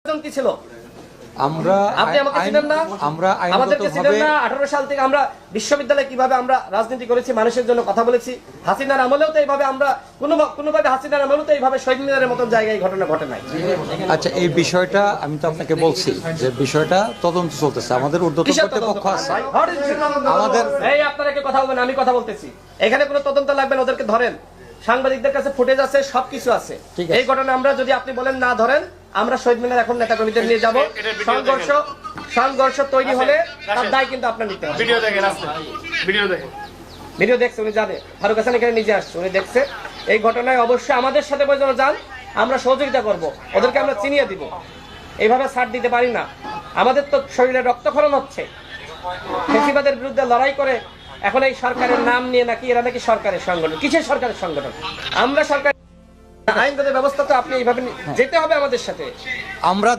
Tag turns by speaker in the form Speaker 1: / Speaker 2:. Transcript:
Speaker 1: কি ছিল?
Speaker 2: আমরা
Speaker 1: আপনি আমাকে চিনেন না,
Speaker 2: আমরা
Speaker 1: আমাদেরকে চিনেন
Speaker 2: আইনগতভাবে
Speaker 1: না। 18 সাল থেকে আমরা বিশ্ববিদ্যালয়ে কিভাবে আমরা রাজনীতি করেছি, মানুষের জন্য কথা বলেছি। হাসিনার আমলেও তো এইভাবে আমরা কোনোভাবে হাসিনার আমলেও তো এইভাবে শহীদ মিনারের মতন জায়গায় এই ঘটনা ঘটে নাই।
Speaker 2: আচ্ছা, এই বিষয়টা আমি তো আপনাকে বলছি যে বিষয়টা তদন্ত চলতেছে, আমাদের ঊর্ধ্বতন
Speaker 1: কিসের
Speaker 2: কর্তৃপক্ষ
Speaker 1: তদন্ত?
Speaker 2: আছে।
Speaker 1: আমাদের এই আপনারা কি কথা বলবেন, আমি কথা বলতেছি। এখানে কোনো তদন্ত লাগবে না, ওদেরকে ধরেন। সাংবাদিকদের কাছে ফুটেজ আছে, সবকিছু আছে।
Speaker 2: ঠিক আছে।
Speaker 1: এই ঘটনা আমরা যদি আপনি বলেন না ধরেন, আমরা শহীদ মিনার এখন নেতা কর্মীদের নিয়ে যাব। সংঘর্ষ তৈরি হলে তার দায় কিন্তু আপনার নিতে হবে।
Speaker 3: ভিডিও দেখেন, ভিডিও দেখেন,
Speaker 1: ভিডিও দেখছে, উনি জানে। ফারুক হাসান এখানে নিজে আসছে, উনি দেখছে। এই ঘটনায় অবশ্যই আমাদের সাথে প্রয়োজন যান, আমরা সহযোগিতা করব, ওদেরকে আমরা চিনিয়ে দিব। এইভাবে ছাড় দিতে পারি না। আমাদের তো শরীরে রক্তক্ষরণ হচ্ছে। ফ্যাসিবাদের বিরুদ্ধে লড়াই করে এখন এই সরকারের নাম নিয়ে নাকি এরা নাকি সরকারের সংগঠন। কিসের সরকারের সংগঠন? আমরা সরকার আইনগত ব্যবস্থা তো আপনি এইভাবে যেতে হবে আমাদের সাথে।
Speaker 2: আমরা